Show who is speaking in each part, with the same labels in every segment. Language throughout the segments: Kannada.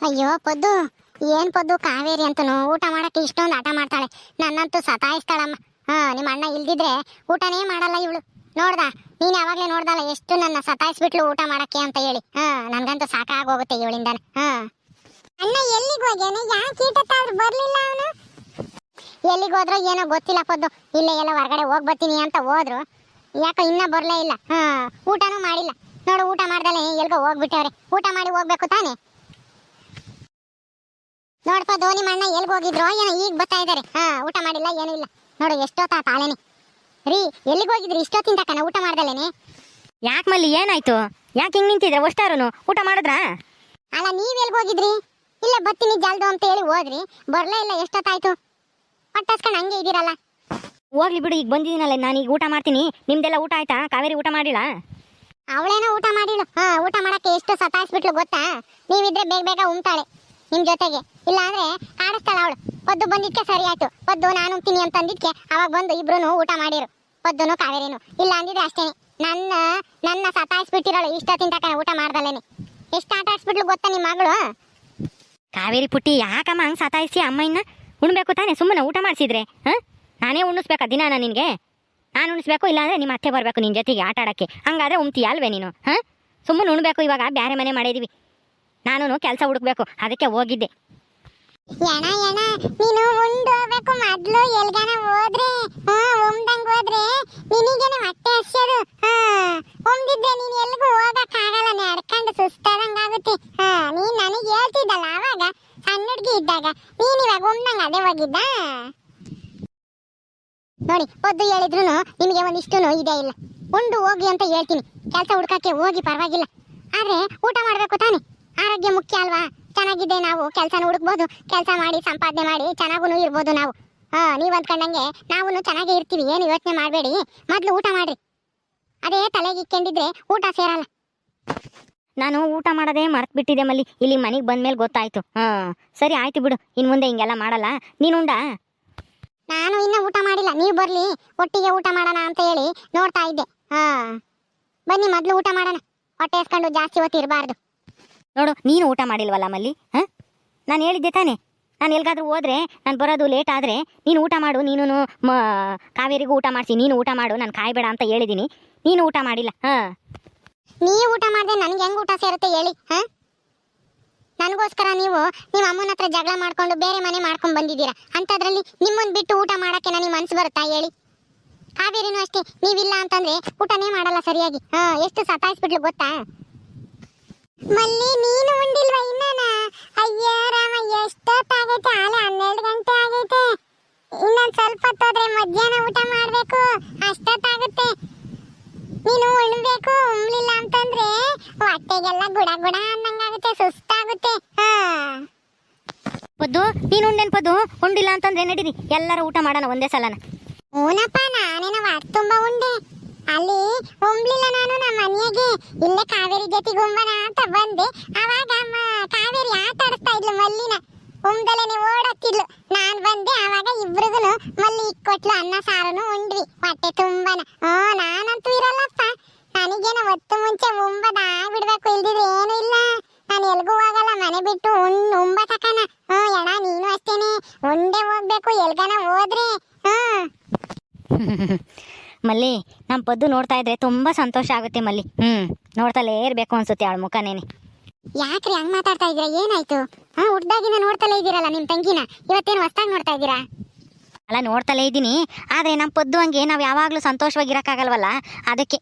Speaker 1: ಅಯ್ಯೋ ಪದ್ದು, ಏನ್ ಪದ್ದು ಕಾವೇರಿ ಅಂತನು ಊಟ ಮಾಡಕ್ಕೆ ಇಷ್ಟೊಂದು ಆಟ ಮಾಡ್ತಾಳೆ. ನನ್ನಂತೂ ಸತಾಯಿಸ್ತಾಳಮ್ಮ. ನಿಮ್ಮ ಅಣ್ಣ ಇಲ್ದಿದ್ರೆ ಊಟನೇ ಮಾಡಲ್ಲ ಇವಳು. ನೋಡ್ದ ನೀನ್ ಯಾವಾಗ್ಲೇ ನೋಡ್ದಲ್ಲ ಎಷ್ಟು ನನ್ನ ಸತಾಯಿಸ್ಬಿಟ್ಲು ಊಟ ಮಾಡಕ್ಕೆ ಅಂತ ಹೇಳಿ. ನನ್ಗಂತೂ ಸಾಕಾಗೋಗುತ್ತೆ ಇವಳಿಂದಾನೆ. ಅಣ್ಣ ಎಲ್ಲಿಗೆ ಹೋಗ್ಯಾನೆ? ಯಾಕೆ ಈಟತ್ತಾದ್ರೂ ಬರ್ಲಿಲ್ಲ ಅವನು? ಎಲ್ಲಿಗೆ ಹೋದ್ರೋ ಏನೋ ಗೊತ್ತಿಲ್ಲ ಪದ್ದು. ಇಲ್ಲೇ ಎಲ್ಲ ಹೊರಗಡೆ ಹೋಗ್ ಬರ್ತೀನಿ ಅಂತ ಹೋದ್ರು, ಯಾಕೋ ಇನ್ನ ಬರ್ಲೇ ಇಲ್ಲ. ಊಟನೂ ಮಾಡಿಲ್ಲ ನೋಡು. ಊಟ ಮಾಡ್ದಲೆ ಎಲ್ಗೋ ಹೋಗ್ಬಿಟ್ಟವ್ರೆ. ಊಟ ಮಾಡಿ ಹೋಗ್ಬೇಕು ತಾನೆ. ನೋಡ್ಪ ಧೋನಿ ಮಣ್ಣ ಎಲ್ಗ ಹೋಗಿದ್ರು ಏನೋ ಈಗ ಬರ್ತಾ ಇದಾರೆ. ಊಟ ಮಾಡಿಲ್ಲ ಏನೂ ಇಲ್ಲ ನೋಡು. ಎಷ್ಟೊತ್ತ ತಾಳೇನೆ ರೀ. ಎಲ್ಲಿಗೆ ಹೋಗಿದ್ರಿ ಇಷ್ಟೊತ್ತಿಂದ ಕಣ ಊಟ ಮಾಡ್ದಲೇನೆ?
Speaker 2: ಯಾಕೆ ಮಲ್ಲಿ ಏನಾಯ್ತು? ಯಾಕೆ ಹಿಂಗ್ ನಿಂತಿದ್ರೆ ಒಷ್ಟಾರು ಊಟ ಮಾಡಿದ್ರಾ?
Speaker 1: ಅಲ್ಲ ನೀವ್ ಎಲ್ಗ ಹೋಗಿದ್ರಿ? ಇಲ್ಲ ಬರ್ತೀನಿ ಜಲ್ದು ಅಂತ ಹೇಳಿ ಹೋದ್ರಿ, ಬರ್ಲೇ ಇಲ್ಲ. ಎಷ್ಟೊತ್ತಾಯ್ತು? ಹೊಟ್ಟಸ್ಕೊಂಡು ಹಂಗೆ ಇದೀರಲ್ಲ.
Speaker 2: ಹೋಗ್ಲಿ ಬಿಡು, ಈಗ ಬಂದಿದ್ದೀನಲ್ಲ ನಾನು. ಈಗ ಊಟ ಮಾಡ್ತೀನಿ. ನಿಮ್ದೆಲ್ಲ ಊಟ ಆಯ್ತಾ? ಕಾವೇರಿ ಊಟ ಮಾಡಿಲ್ಲ?
Speaker 1: ಅವಳೇನೋ ಊಟ ಮಾಡಿಲ್ಲ. ಊಟ ಮಾಡಕ್ಕೆ ಎಷ್ಟು ಸತಾಯಿಸ್ಬಿಟ್ಲು ಗೊತ್ತಾ? ನೀವಿದ್ರೆ ಬೇಗ ಬೇಗ ಉಣ್ತಾಳೆ ನಿಮ್ ಜೊತೆಗೆ. ಇಲ್ಲ ಅಂದ್ರೆ ಆಡಿಸ್ತಾಳ ಅವಳು. ಪದ್ದು ಬಂದಿದ್ಕೆ ಸರಿ ಆಯ್ತು. ಪದ್ದು ನಾನು ಉಣ್ತೀನಿ ಅಂತ ಅಂದಿದ್ಕೆ ಅವಾಗ ಬಂದು ಇಬ್ರು ಊಟ ಮಾಡಿರು, ಪದ್ದುನು ಕಾವೇರಿನು. ಇಲ್ಲ ಅಂದಿದ್ರೆ ಅಷ್ಟೇನೆ. ನನ್ನ ಸತಾಯಿಸ್ಬಿಟ್ಟಿರೋಳು ಇಷ್ಟೊತ್ತಿನ ತನಕ ಊಟ ಮಾಡ್ದಲೇನೆ. ಎಷ್ಟು ಆಟ ಆಡ್ಸ್ಬಿಟ್ಲು ಗೊತ್ತಾ ನಿಮ್ಮ ಮಗಳು?
Speaker 2: ಕಾವೇರಿ ಪುಟ್ಟಿ, ಯಾಕಮ್ಮ ಹಂಗೆ ಸತಾಯಿಸಿ ಅಮ್ಮಯ್ಯನ? ಉಣ್ಬೇಕು ತಾನೆ, ಸುಮ್ಮನೆ ಊಟ ಮಾಡಿಸಿದ್ರೆ. ನಾನೇ ಉಣ್ಣಿಸ್ಬೇಕಾ ದಿನಾನ ನಿನಗೆ? ನಾನು ಉಣಿಸ್ಬೇಕು, ಇಲ್ಲಾಂದ್ರೆ ನಿಮ್ಮ ಅತ್ತೆ ಬರಬೇಕು ನಿನ್ನ ಜೊತೆಗೆ ಆಟ ಆಡೋಕ್ಕೆ. ಹಂಗಾದ್ರೆ ಉಣ್ತೀಯ ಅಲ್ವೇ ನೀನು? ಸುಮ್ಮನೆ ಉಣ್ಬೇಕು. ಇವಾಗ ಬೇರೆ ಮನೆ ಮಾಡಿದೀವಿ, ನಾನು ಕೆಲಸ ಹುಡುಕ್ಬೇಕು, ಅದಕ್ಕೆ ಹೋಗಿದ್ದೆ.
Speaker 1: ಎಣ ನೀನು ಉಂಡು ಹೋಗ್ಬೇಕು ಮೊದ್ಲು. ಎಲ್ಗಾನ ಹೋದ್ರೆ ಉಮ್ದಂಗ್ ಹೋದ್ರೆ ನಿನಗೇನೆ ಹೊಟ್ಟೆ ಹಸ್ಯೋದು. ಉಮ್ದಿದ್ರೆ ನೀನ್ ಎಲ್ಗೂ ಹೋಗಕ್ ಆಗಲ್ಲ, ನಡ್ಕೊಂಡು ಸುಸ್ತಾದಂಗ ಆಗುತ್ತೆ. ನೀನ್ ನನಗೆ ಹೇಳ್ತಿದ್ದಲ್ಲ ಅವಾಗ ಸಣ್ಣ ಹುಡ್ಗಿ ಇದ್ದಾಗ, ನೀನ್ ಇವಾಗ ಉಮ್ದಂಗ ಅದೇ ಹೋಗಿದ್ದ ನೋಡಿ. ಪದ್ದು ಹೇಳಿದ್ರು ನಿಮಗೆ ಒಂದಿಷ್ಟು ಇದೇ ಇಲ್ಲ. ಉಂಡು ಹೋಗಿ ಅಂತ ಹೇಳ್ತೀನಿ. ಕೆಲಸ ಹುಡ್ಕಕ್ಕೆ ಹೋಗಿ ಪರವಾಗಿಲ್ಲ, ಆದ್ರೆ ಊಟ ಮಾಡ್ಬೇಕು ತಾನೆ. ಆರೋಗ್ಯ ಮುಖ್ಯ ಅಲ್ವಾ? ಚೆನ್ನಾಗಿದೆ, ನಾವು ಕೆಲಸನ ಹುಡುಕ್ಬೋದು. ಕೆಲಸ ಮಾಡಿ ಸಂಪಾದನೆ ಮಾಡಿ ಚೆನ್ನಾಗೂ ಇರ್ಬೋದು ನಾವು. ನೀವ್ ಅಂದ್ಕೊಂಡಂಗೆ ನಾವು ಚೆನ್ನಾಗೇ ಇರ್ತೀವಿ, ಏನು ಯೋಚನೆ ಮಾಡಬೇಡಿ. ಮೊದ್ಲು ಊಟ ಮಾಡ್ರಿ. ಅದೇ ತಲೆಗೆ ಇಕ್ಕೊಂಡಿದ್ರೆ ಊಟ ಸೇರಲ್ಲ.
Speaker 2: ನಾನು ಊಟ ಮಾಡೋದೇ ಮರ್ತು ಬಿಟ್ಟಿದ್ದೆ ಮಲ್ಲಿ. ಇಲ್ಲಿ ಮನೆಗೆ ಬಂದ್ಮೇಲೆ ಗೊತ್ತಾಯ್ತು. ಸರಿ ಆಯ್ತು ಬಿಡು, ಇನ್ನು ಮುಂದೆ ಹಿಂಗೆಲ್ಲ ಮಾಡಲ್ಲ. ನೀನು ಉಂಡ?
Speaker 1: ನಾನು ಇನ್ನ ಊಟ ಮಾಡಿಲ್ಲ. ನೀವು ಬರ್ಲಿ ಒಟ್ಟಿಗೆ ಊಟ ಮಾಡೋಣ ಅಂತ ಹೇಳಿ ನೋಡ್ತಾ ಇದ್ದೆ. ಬನ್ನಿ ಮೊದ್ಲು ಊಟ ಮಾಡೋಣ. ಹೊಟ್ಟೆ ಎಸ್ಕೊಂಡು ಜಾಸ್ತಿ ಹೊತ್ತು ಇರಬಾರ್ದು.
Speaker 2: ನೋಡು, ನೀನು ಊಟ ಮಾಡಿಲ್ವಲ್ಲ ಮಲ್ಲಿ. ನಾನು ಹೇಳಿದ್ದೆ ತಾನೆ, ನಾನು ಎಲ್ಗಾದ್ರೂ ಹೋದ್ರೆ ನಾನು ಬರೋದು ಲೇಟ್ ಆದರೆ ನೀನು ಊಟ ಮಾಡು. ನೀನು ಕಾವೇರಿಗೂ ಊಟ ಮಾಡಿಸಿ ನೀನು ಊಟ ಮಾಡು, ನಾನು ಕಾಯ್ಬೇಡ ಅಂತ ಹೇಳಿದ್ದೀನಿ. ನೀನು ಊಟ ಮಾಡಿಲ್ಲ.
Speaker 1: ನೀವು ಊಟ ಮಾಡಿದೆ ನನಗೆ ಹೆಂಗೆ ಊಟ ಸೇರುತ್ತೆ ಹೇಳಿ? ನನಗೋಸ್ಕರ ನೀವು ನಿಮ್ಮ ಅಮ್ಮನ ಹತ್ರ ಜಗಳ ಮಾಡ್ಕೊಂಡು ಬೇರೆ ಮನೆ ಮಾಡ್ಕೊಂಡು ಬಂದಿದ್ದೀರಾ. ಅಂಥದ್ರಲ್ಲಿ ನಿಮ್ಮನ್ನು ಬಿಟ್ಟು ಊಟ ಮಾಡೋಕ್ಕೆ ನನಗೆ ಮನಸ್ಸು ಬರುತ್ತಾ ಹೇಳಿ? ಕಾವೇರಿನೂ ಅಷ್ಟೇ, ನೀವಿಲ್ಲ ಅಂತಂದ್ರೆ ಊಟನೇ ಮಾಡಲ್ಲ ಸರಿಯಾಗಿ. ಎಷ್ಟು ಸತಾಯಿಸ್ಬಿಟ್ಲು ಗೊತ್ತಾ? ಮಲ್ಲಿ ನೀನು ಉಂಡಿಲ್ವಾ ಇನ್ನನ? ಅಯ್ಯ ರಾಮ, ಎಷ್ಟೊತ್ತಾಗೈತೆ? ಆಲೆ 12 ಗಂಟೆ ಆಗೈತೆ. ಇನ್ನೊಂದು ಸ್ವಲ್ಪ ಹೊತ್ತೋದ್ರೆ ಮಧ್ಯಾಹ್ನ ಊಟ ಮಾಡಬೇಕು. ಅಷ್ಟೊತ್ತಾಗುತ್ತೆ. ನೀನು ಉಣ್ಬೇಕು. ಉಣ್ಲಿಲ್ಲ ಅಂತಂದ್ರೆ ಹೊಟ್ಟೆಗೆಲ್ಲ ಗುಡ ಗುಡ ಅನ್ನಂಗಾಗುತ್ತೆ, ಸುಸ್ತಾಗುತ್ತೆ.
Speaker 2: ಪದ್ದು, ನೀನು ಉಂಡೇನು ಪದ್ದು? ಉಂಡಿಲ್ಲ ಅಂತಂದ್ರೆ ನಡೀರಿ ಎಲ್ಲರೂ ಊಟ ಮಾಡೋಣ ಒಂದೇ ಸಲನ.
Speaker 1: ಊನಪ್ಪ, ನಾನೇನ ಹೊಟ್ಟೆ ತುಂಬಾ ಉಂಡೆ. ಅಲ್ಲಿ ಉಂಬ್ಲಿಲ್ಲ ನಾನು ನಮ್ಮ ಮನೆಯಾಗೆ. ಇಲ್ಲೇ ಕಾವೇರಿ ಜೊತೆಗೆ ಉಂಬನ ಅಂತ ಬಂದೆ. ಅವಾಗ ಕಾವೇರಿ ಆಟ ಆಡಿಸ್ತಾ ಇದ್ಲು ಮಲ್ಲಿನ. ಉಮ್ದಲೇನೆ ಓಡತ್ತಿದ್ಲು. ನಾನ್ ಬಂದೆ, ಅವಾಗ ಇಬ್ರಿಗೂ ಮಲ್ಲಿ ಇಕ್ಕೊಟ್ಲು. ಅನ್ನ ಸಾರನು ಉಂಡ್ವಿ ಹೊಟ್ಟೆ ತುಂಬನ. ನಾನಂತೂ ಇರಲ್ಲಪ್ಪ. ನನಗೇನ ಹೊತ್ತು ಮುಂಚೆ ಉಂಬದ ಬಿಡ್ಬೇಕು, ಇಲ್ದಿದ್ರೆ ಏನು ಇಲ್ಲ. ನಾನು ಎಲ್ಗೂ ಹೋಗಲ್ಲ, ಮನೆ ಬಿಟ್ಟು ಉಂಬ ತಕನ. ಎಣ ನೀನು ಅಷ್ಟೇನೆ, ಉಂಡೆ ಹೋಗ್ಬೇಕು ಎಲ್ಗನ ಹೋದ್ರೆ.
Speaker 2: ಮಲ್ಲಿ, ನಮ್ಮ ಪದ್ದು ನೋಡ್ತಾ ಇದ್ರೆ ತುಂಬಾ ಸಂತೋಷ ಆಗುತ್ತೆ ಮಲ್ಲಿ. ನೋಡ್ತಲೇ ಇರ್ಬೇಕು ಅನ್ಸುತ್ತೆ ಅವಳ ಮುಖನೇನೆ.
Speaker 1: ಯಾಕ್ರಿ ಹಂಗ್ ಮಾತಾಡ್ತಾ ಇದ್ದೀರಾ? ಏನಾಯ್ತು? ಹುಡ್ದಾಗಿನ ನೋಡ್ತಲೇ ಇದ್ದೀರಲ್ಲ ನಿಮ್ ತಂಗಿನ, ಇವತ್ತೇನು ಹೊಸ್ದಾಗಿ ನೋಡ್ತಾ ಇದ್ದೀರಾ?
Speaker 2: ಅಲ್ಲ, ನೋಡ್ತಲೇ ಇದ್ದೀನಿ. ಆದ್ರೆ ನಮ್ಮ ಪದ್ದು ಹಂಗೆ ನಾವು ಯಾವಾಗ್ಲೂ ಸಂತೋಷವಾಗಿರಕ್ಕಾಗಲ್ವಲ್ಲ, ಅದಕ್ಕೆ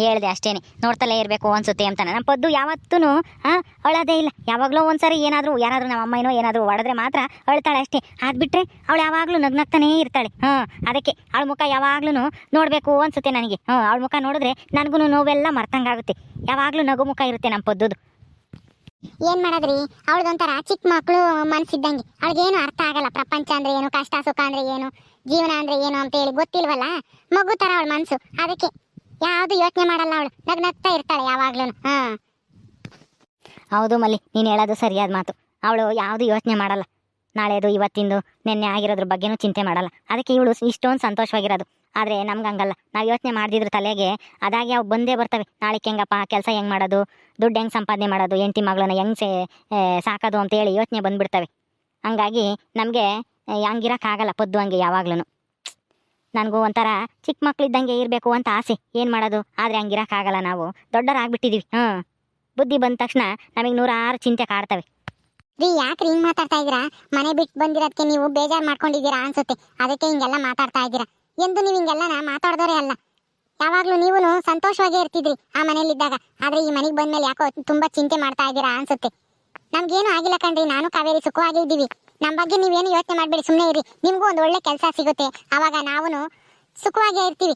Speaker 2: ಹೇಳ್ದೆ ಅಷ್ಟೇನೆ. ನೋಡ್ತಲೇ ಇರಬೇಕು ಅನ್ಸುತ್ತೆ ಅಂತಾನೆ. ನಮ್ಮ ಪದ್ದು ಯಾವತ್ತೂ ಅಳೋದೇ ಇಲ್ಲ. ಯಾವಾಗಲೂ ಒಂದ್ಸರಿ ಯಾರಾದ್ರೂ ನಮ್ಮ ಅಮ್ಮನೋ ಏನಾದರೂ ಹೊಡೆದ್ರೆ ಮಾತ್ರ ಅಳ್ತಾಳೆ ಅಷ್ಟೇ. ಅದ್ಬಿಟ್ರೆ ಅವಳು ಯಾವಾಗಲೂ ನಗ್ನಗ್ತಾನೇ ಇರ್ತಾಳೆ. ಅದಕ್ಕೆ ಅವಳ ಮುಖ ಯಾವಾಗ್ಲೂ ನೋಡಬೇಕು ಅನ್ಸುತ್ತೆ ನನಗೆ. ಅವಳ ಮುಖ ನೋಡಿದ್ರೆ ನನಗೂ ನೋವೆಲ್ಲ ಮರ್ತಂಗಾಗುತ್ತೆ. ಯಾವಾಗಲೂ ನಗು ಮುಖ ಇರುತ್ತೆ ನಮ್ಮ ಪದ್ದುದು.
Speaker 1: ಏನ್ ಮಾಡೋದ್ರಿ, ಅವಳದೊಂಥರ ಚಿಕ್ಕ ಮಕ್ಕಳು ಮನ್ಸಿದ್ದಂಗೆ. ಅವಳಿಗೇನು ಅರ್ಥ ಆಗಲ್ಲ. ಪ್ರಪಂಚ ಅಂದ್ರೆ ಏನು, ಕಷ್ಟ ಸುಖ ಅಂದ್ರೆ ಏನು, ಜೀವನ ಅಂದ್ರೆ ಏನು ಅಂತ ಹೇಳಿ ಗೊತ್ತಿಲ್ವಲ್ಲ. ಮಗು ತರ ಅವಳ ಮನ್ಸು. ಅದಕ್ಕೆ ಯಾವ್ದು ಯೋಚನೆ ಮಾಡಲ್ಲ ಅವಳು, ನಗ್ನಗ್ತಾ ಇರ್ತಾಳೆ ಯಾವಾಗ್ಲೂ.
Speaker 2: ಹೌದು ಮಲ್ಲಿ, ನೀನು ಹೇಳೋದು ಸರಿಯಾದ ಮಾತು. ಅವಳು ಯಾವುದು ಯೋಚನೆ ಮಾಡಲ್ಲ. ನಾಳೆದು ಇವತ್ತಿಂದು ನಿನ್ನೆ ಆಗಿರೋದ್ರ ಬಗ್ಗೆನೂ ಚಿಂತೆ ಮಾಡಲ್ಲ. ಅದಕ್ಕೆ ಇವಳು ಇಷ್ಟೊಂದು ಸಂತೋಷವಾಗಿರೋದು. ಆದರೆ ನಮ್ಗೆ ಹಂಗಲ್ಲ. ನಾವು ಯೋಚನೆ ಮಾಡ್ದಿದ್ರ ತಲೆಗೆ ಅದಾಗಿ ಅವು ಬಂದೇ ಬರ್ತವೆ. ನಾಳೆಗೆ ಹೆಂಗಪ್ಪ ಕೆಲಸ ಹೆಂಗೆ ಮಾಡೋದು, ದುಡ್ಡು ಹೆಂಗೆ ಸಂಪಾದನೆ ಮಾಡೋದು, ಹೆಂಡತಿ ಮಗಳನ್ನ ಹೆಂಗೆ ಸಾಕೋದು ಅಂತೇಳಿ ಯೋಚನೆ ಬಂದುಬಿಡ್ತವೆ. ಹಂಗಾಗಿ ನಮಗೆ ಹಂಗಿರೋಕ್ಕಾಗಲ್ಲ ಪದ್ದು ಹಂಗೆ ಯಾವಾಗ್ಲೂ. ನನಗೂ ಒಂಥರ ಚಿಕ್ಕ ಮಕ್ಳಿದ್ದಂಗೆ ಇರಬೇಕು ಅಂತ ಆಸೆ, ಏನು ಮಾಡೋದು. ಆದರೆ ಹಂಗಿರೋಕ್ಕಾಗಲ್ಲ, ನಾವು ದೊಡ್ಡರಾಗ್ಬಿಟ್ಟಿದ್ದೀವಿ. ಬುದ್ಧಿ ಬಂದ ತಕ್ಷಣ ನಮಗೆ 100 ಚಿಂತೆ ಕಾಡ್ತವೆ.
Speaker 1: ರೀ ಯಾಕ್ರಿ ಹಿಂಗ್ ಮಾತಾಡ್ತಾ ಇದ್ದೀರಾ? ಮನೆ ಬಿಟ್ಟು ಬಂದಿರೋದಕ್ಕೆ ನೀವು ಬೇಜಾರು ಮಾಡ್ಕೊಂಡಿದ್ದೀರಾ ಅನ್ಸುತ್ತೆ, ಅದಕ್ಕೆ ಹಿಂಗೆಲ್ಲ ಮಾತಾಡ್ತಾ ಇದ್ದೀರಾ. ಎಂದು ನೀವು ಹಿಂಗೆಲ್ಲ ಮಾತಾಡ್ದೋರೇ ಅಲ್ಲ. ಯಾವಾಗ್ಲೂ ನೀವು ಸಂತೋಷವಾಗೇ ಇರ್ತಿದ್ರಿ ಆ ಮನೇಲಿದ್ದಾಗ. ಆದ್ರೆ ಈ ಮನೆಗೆ ಬಂದ್ಮೇಲೆ ಯಾಕೋ ತುಂಬಾ ಚಿಂತೆ ಮಾಡ್ತಾ ಇದ್ದೀರಾ ಅನ್ಸುತ್ತೆ. ನಮ್ಗೇನು ಆಗಿಲ್ಲ ಕಣ್ರಿ, ನಾನು ಕಾವೇರಿ ಸುಖವಾಗಿ ಇದ್ದೀವಿ. ನಮ್ಮ ಬಗ್ಗೆ ನೀವೇನು ಯೋಚನೆ ಮಾಡ್ಬೇಡಿ, ಸುಮ್ಮನೆ ಇರಿ. ನಿಮ್ಗೂ ಒಂದು ಒಳ್ಳೆ ಕೆಲಸ ಸಿಗುತ್ತೆ, ಅವಾಗ ನಾವು ಸುಖವಾಗೇ ಇರ್ತೀವಿ.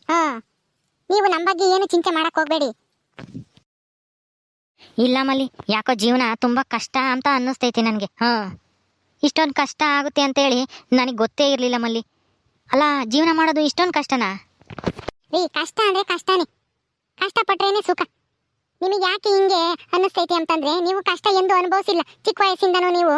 Speaker 1: ನೀವು ನಮ್ಮ ಬಗ್ಗೆ ಏನು ಚಿಂತೆ ಮಾಡಕ್ ಹೋಗ್ಬೇಡಿ.
Speaker 2: ಇಲ್ಲ ಮಲ್ಲಿ, ಯಾಕೋ ಜೀವನ ತುಂಬ ಕಷ್ಟ ಅಂತ ಅನ್ನಿಸ್ತೈತಿ ನನಗೆ. ಇಷ್ಟೊಂದು ಕಷ್ಟ ಆಗುತ್ತೆ ಅಂತೇಳಿ ನನಗೆ ಗೊತ್ತೇ ಇರಲಿಲ್ಲ ಮಲ್ಲಿ. ಅಲ್ಲ, ಜೀವನ ಮಾಡೋದು ಇಷ್ಟೊಂದು ಕಷ್ಟನಾ?
Speaker 1: ರೀ ಕಷ್ಟ ಅಂದ್ರೆ ಕಷ್ಟನೇ, ಕಷ್ಟಪಟ್ರೇನೆ ಸುಖ. ನಿಮಗೆ ಯಾಕೆ ಹಿಂಗೆ ಅನ್ನಿಸ್ತೈತಿ ಅಂತಂದ್ರೆ, ನೀವು ಕಷ್ಟ ಎಂದು ಅನುಭವಿಸಿಲ್ಲ. ಚಿಕ್ಕ ವಯಸ್ಸಿಂದನೂ ನೀವು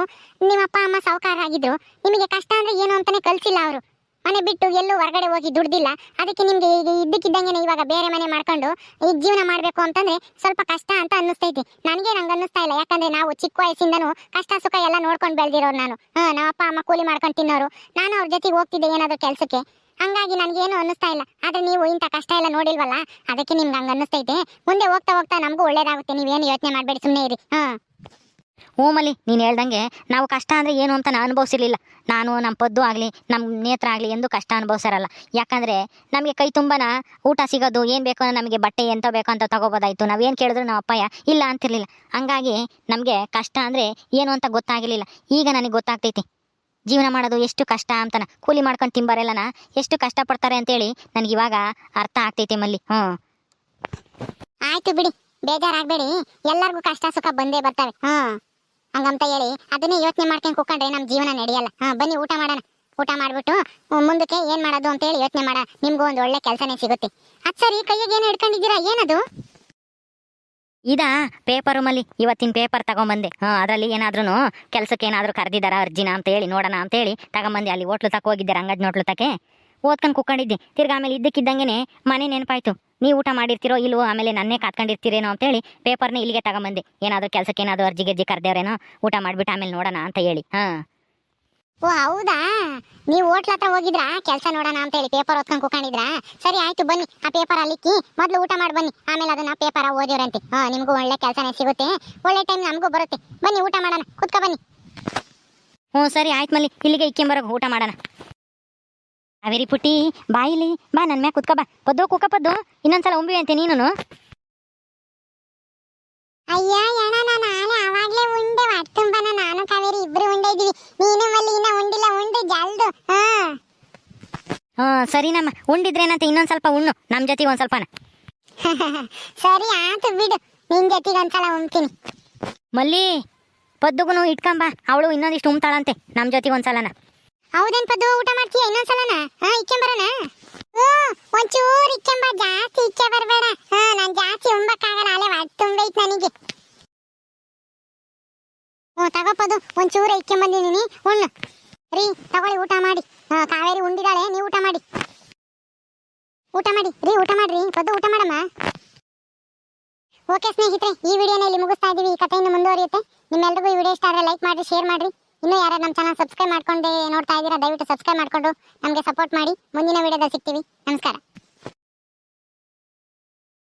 Speaker 1: ನಿಮ್ಮ ಅಪ್ಪ ಅಮ್ಮ ಸಾಹುಕಾರರಾಗಿದ್ರು, ನಿಮಗೆ ಕಷ್ಟ ಅಂದ್ರೆ ಏನು ಅಂತಾನೆ ಕಲಿಸಿಲ್ಲ ಅವರು. ಮನೆ ಬಿಟ್ಟು ಎಲ್ಲೂ ಹೊರಗಡೆ ಹೋಗಿ ದುಡ್ದಿಲ್ಲ, ಅದಕ್ಕೆ ನಿಮ್ಗೆ ಈಗ ಇದ್ದಕ್ಕಿದ್ದಂಗೆ ಇವಾಗ ಬೇರೆ ಮನೆ ಮಾಡ್ಕೊಂಡು ಈಗ ಜೀವನ ಮಾಡಬೇಕು ಅಂತಂದ್ರೆ ಸ್ವಲ್ಪ ಕಷ್ಟ ಅಂತ ಅನ್ನಿಸ್ತೈತಿ. ನನಗೆ ನಂಗೆ ಅನ್ನಿಸ್ತಾ ಇಲ್ಲ, ಯಾಕಂದ್ರೆ ನಾವು ಚಿಕ್ಕ ವಯಸ್ಸಿಂದನೂ ಕಷ್ಟ ಸುಖ ಎಲ್ಲ ನೋಡ್ಕೊಂಡು ಬೆಳೆದಿರೋರು. ನಾನು ನಮ್ಮ ಅಪ್ಪ ಅಮ್ಮ ಕೂಲಿ ಮಾಡ್ಕೊಂಡು ತಿನ್ನೋರು, ನಾನು ಅವ್ರ ಜೊತೆಗೆ ಹೋಗ್ತಿದ್ದೆ ಏನಾದ್ರು ಕೆಲಸಕ್ಕೆ. ಹಂಗಾಗಿ ನನಗೇನು ಅನ್ನಿಸ್ತಾ ಇಲ್ಲ. ಆದ್ರೆ ನೀವು ಇಂಥ ಕಷ್ಟ ಎಲ್ಲ ನೋಡಿಲ್ವಲ್ಲ, ಅದಕ್ಕೆ ನಿಮ್ಗೆ ಹಂಗೆ ಅನ್ನಿಸ್ತೈತೆ. ಮುಂದೆ ಹೋಗ್ತಾ ಹೋಗ್ತಾ ನಮಗೂ ಒಳ್ಳೇದಾಗುತ್ತೆ, ನೀವೇನು ಯೋಚನೆ ಮಾಡಬೇಡಿ, ಸುಮ್ಮನೆ ಇರಿ.
Speaker 2: ಹ್ಞೂ ಮಲ್ಲಿ, ನೀನು ಹೇಳ್ದಂಗೆ ನಾವು ಕಷ್ಟ ಅಂದರೆ ಏನು ಅಂತ ನಾನು ಅನುಭವಿಸಿರ್ಲಿಲ್ಲ. ನಾನು ನಮ್ಮ ಪದ್ದು ಆಗಲಿ ನಮ್ಮ ನೇತ್ರ ಆಗಲಿ ಎಂದು ಕಷ್ಟ ಅನುಭವಿಸಿರಲ್ಲ. ಯಾಕಂದರೆ ನಮಗೆ ಕೈ ತುಂಬನ ಊಟ ಸಿಗೋದು, ಏನು ಬೇಕೋ ನಮಗೆ ಬಟ್ಟೆ ಎಂತ ಬೇಕೋ ಅಂತ ತಗೋಬೋದಾಯಿತು. ನಾವೇನು ಕೇಳಿದ್ರು ನಮ್ಮ ಅಪ್ಪಯ್ಯ ಇಲ್ಲ ಅಂತಿರ್ಲಿಲ್ಲ. ಹಂಗಾಗಿ ನಮಗೆ ಕಷ್ಟ ಅಂದರೆ ಏನು ಅಂತ ಗೊತ್ತಾಗಿರಲಿಲ್ಲ. ಈಗ ನನಗೆ ಗೊತ್ತಾಗ್ತೈತಿ ಜೀವನ ಮಾಡೋದು ಎಷ್ಟು ಕಷ್ಟ ಅಂತನ. ಕೂಲಿ ಮಾಡ್ಕೊಂಡು ತಿಂಬಾರೆಲ್ಲನ ಎಷ್ಟು ಕಷ್ಟಪಡ್ತಾರೆ ಅಂತೇಳಿ ನನಗೆ ಇವಾಗ ಅರ್ಥ ಆಗ್ತೈತಿ ಮಲ್ಲಿ.
Speaker 1: ಆಯ್ತು ಬಿಡಿ, ಬೇಜಾರಾಗಬೇಡಿ. ಎಲ್ಲರಿಗೂ ಕಷ್ಟ ಸುಖ ಬಂದೇ ಬರ್ತವೆ. ಹಂಗಂತ ಹೇಳಿ ಅದನ್ನೇ ಯೋಚನೆ ಮಾಡ್ಕೊಂಡು ಕೂತ್ಕೊಂಡ್ರೆ ನಮ್ಮ ಜೀವನ ನಡೆಯಲ್ಲ. ಬನ್ನಿ ಊಟ ಮಾಡೋಣ. ಊಟ ಮಾಡ್ಬಿಟ್ಟು ಮುಂದಕ್ಕೆ ಏನ್ ಮಾಡೋದು ಅಂತ ಹೇಳಿ ಯೋಚನೆ ಮಾಡ. ನಿಮ್ಗೂ ಒಂದು ಒಳ್ಳೆ ಕೆಲಸನೇ ಸಿಗುತ್ತೆ. ಅದ್ ಸರಿ, ಕೈಯಾಗ ಏನು ಹಿಡ್ಕೊಂಡಿದ್ದೀರಾ? ಏನದು?
Speaker 2: ಇದಾ ಪೇಪರು ಮಲ್ಲಿ, ಇವತ್ತಿನ ಪೇಪರ್ ತಗೊಂಬಂದೆ. ಅದರಲ್ಲಿ ಏನಾದ್ರೂ ಕೆಲಸಕ್ಕೆ ಏನಾದರೂ ಕರೆದಿದ್ದಾರಾ ಅರ್ಜಿನ ಅಂತ ಹೇಳಿ ನೋಡೋಣ ಅಂತ ಹೇಳಿ ತಗೊಂಬಂದೆ. ಅಲ್ಲಿ ಹೋಟ್ಲು ತಕ್ಕ ಹೋಗಿದ್ದೆ, ರಂಗಜ್ನ ಹೋಟ್ಲು ತಕ್ಕೆ ಓದ್ಕೊಂಡು ಕುತ್ಕೊಂಡಿದ್ದೆ. ತಿರ್ಗಿ ಆಮೇಲೆ ಇದ್ದಕ್ಕಿದ್ದಂಗೆ ಮನೆ ನೆನಪಾಯ್ತು. ನೀವು ಊಟ ಮಾಡಿರ್ತೀರೋ ಇಲ್ವೋ, ಆಮೇಲೆ ನನ್ನೇ ಕಾತ್ಕೊಂಡಿರ್ತೀರೇನೋ ಅಂತೇಳಿ ಪೇಪರ್ನ ಇಲ್ಲಿಗೆ ತಗೊಂಬಂದೆ. ಏನಾದರೂ ಕೆಲಸಕ್ಕೆ ಏನಾದರೂ ಅರ್ಜಿ ಗೆಜ್ಜಿ ಕರೆದೇವ್ರೇನೋ, ಊಟ ಮಾಡಿಬಿಟ್ಟು ಆಮೇಲೆ ನೋಡೋಣ ಅಂತ ಹೇಳಿ.
Speaker 1: ಓ ಹೌದಾ, ನೀವು ಹೋಟ್ಲ ಹತ್ರ ಹೋಗಿದ್ರಾ ಕೆಲಸ ನೋಡೋಣ ಅಂತ ಹೇಳಿ ಪೇಪರ್ ಓದ್ಕೊಂಡು ಕೂತ್ಕೊಂಡಿದ್ರಾ? ಸರಿ ಆಯ್ತು, ಬನ್ನಿ ಆ ಪೇಪರ್ ಅಲ್ಲಿಕ್ಕಿ ಮೊದಲು ಊಟ ಮಾಡಿ ಬನ್ನಿ, ಆಮೇಲೆ ಅದನ್ನ ಪೇಪರ್ ಓದಿವ್ರಂತೆ. ನಿಮಗೂ ಒಳ್ಳೆ ಕೆಲಸನೇ ಸಿಗುತ್ತೆ, ಒಳ್ಳೆ ಟೈಮ್ ನಮಗೂ ಬರುತ್ತೆ. ಬನ್ನಿ ಊಟ ಮಾಡೋಣ, ಕುತ್ಕೊ ಬನ್ನಿ.
Speaker 2: ಹ್ಞೂ ಸರಿ ಆಯ್ತು ಮಲ್ಲಿ, ಇಲ್ಲಿಗೆ ಇಕ್ಕೆಂಬರೋಗ ಊಟ ಮಾಡೋಣ. ಕಾವೇರಿ ಪುಟ್ಟಿ ಬಾಯಿಲಿ ಬಾ, ನನ್ನ ಮ್ಯಾಗ ಕುತ್ಕೊ ಬಾ. ಪದ್ದು ಕುಕ್ಕ ಪದ್ದು, ಇನ್ನೊಂದ್ಸಲ ಉಂಬಿ ಅಂತೆ ನೀನು.
Speaker 1: ಅಯ್ಯ ಅಣ್ಣ, ನಾನು ಅವಾಗ್ಲೇ ಉಂಡೆ, ಹೊಟ್ಟೆ ತುಂಬಾನ ನಾನು ಕಾವೇರಿ ಇಬ್ರು ಉಂಡೆ ಇದೀವಿ. ನೀನು ಮಲ್ಲಿ ಇನ್ನ ಉಂಡಿಲ್ಲ, ಉಂಡು ಜಲ್ದು.
Speaker 2: ಸರಿನಮ್ಮ, ಉಂಡಿದ್ರೇನಂತ ಇನ್ನೊಂದ್ ಸ್ವಲ್ಪ ಉಣ್ಣು ನಮ್ಮ ಜೊತೆಗೆ ಒಂದ್ ಸ್ವಲ್ಪನ.
Speaker 1: ಸರಿ ಆಯ್ತು ಬಿಡು, ನಿನ್ ಜೊತೆಗೆ ಒಂದ್ಸಲ ಉಣ್ತೀನಿ.
Speaker 2: ಮಲ್ಲಿ ಪದ್ದುಗೂ ಇಟ್ಕೊಂಬ, ಅವಳು ಇನ್ನೊಂದಿಷ್ಟು ಉಮ್ತಾಳಂತೆ ನಮ್ಮ ಜೊತೆಗೆ ಒಂದ್ಸಲನ.
Speaker 1: ಹೌದೇನ್ ಪದ್ದು, ಊಟ ಮಾಡ್ತೀಯ ಇನ್ನೊಂದ್ಸಲನ? ಇಕ್ಕೆಂಬರೋಣ. ಒಂಚೂರು ಇಕ್ಕೆಂಬ, ಜಾಸ್ತಿ ಇಕ್ಕೆ ಬರಬೇಡ. ನಾನ್ ಜಾಸ್ತಿ ಉಂಬಕ್ಕಾಗಲ್ಲ, ಅಲ್ಲೇ ಹೊಟ್ಟೆ ತುಂಬೈತ್ ನನಗೆ. ತಗೋಪದು, ಒಂಚೂರು ಇಕ್ಕೆಂಬಂದಿದ್ದೀನಿ, ಉಣ್ಣು. ರೀ ತಗೊಳ್ಳಿ, ಊಟ ಮಾಡಿ. ಕಾವೇರಿ ಉಂಡಿದಾಳೆ, ನೀವು ಊಟ ಮಾಡಿ. ಊಟ ಮಾಡಿ ರೀ, ಊಟ ಮಾಡ್ರಿ. ಪದ್ದು ಊಟ ಮಾಡಮ್ಮ. ಓಕೆ ಸ್ನೇಹಿತರೆ, ಈ ವಿಡಿಯೋನ ಇಲ್ಲಿ ಮುಗಿಸ್ತಾ ಇದೀವಿ. ಈ ಕಥೆಯಿಂದ ಮುಂದುವರಿಯುತ್ತೆ. ನಿಮ್ಮೆಲ್ಲರಿಗೂ ಈ ವಿಡಿಯೋ ಇಷ್ಟ ಆದರೆ ಲೈಕ್ ಮಾಡಿ, ಶೇರ್ ಮಾಡ್ರಿ. ಇನ್ನೂ ಯಾರು ನಮ್ಮ ಚಾನಲ್ ಸಬ್ಸ್ಕ್ರೈಬ್ ಮಾಡ್ಕೊಂಡೆ ನೋಡ್ತಾ ಇದ್ದೀರಾ, ದಯವಿಟ್ಟು ಸಬ್ಸ್ಕ್ರೈಬ್ ಮಾಡ್ಕೊಂಡು ನಮಗೆ ಸಪೋರ್ಟ್ ಮಾಡಿ. ಮುಂದಿನ ವಿಡಿಯೋದಲ್ಲಿ ಸಿಗ್ತೀವಿ. ನಮಸ್ಕಾರ.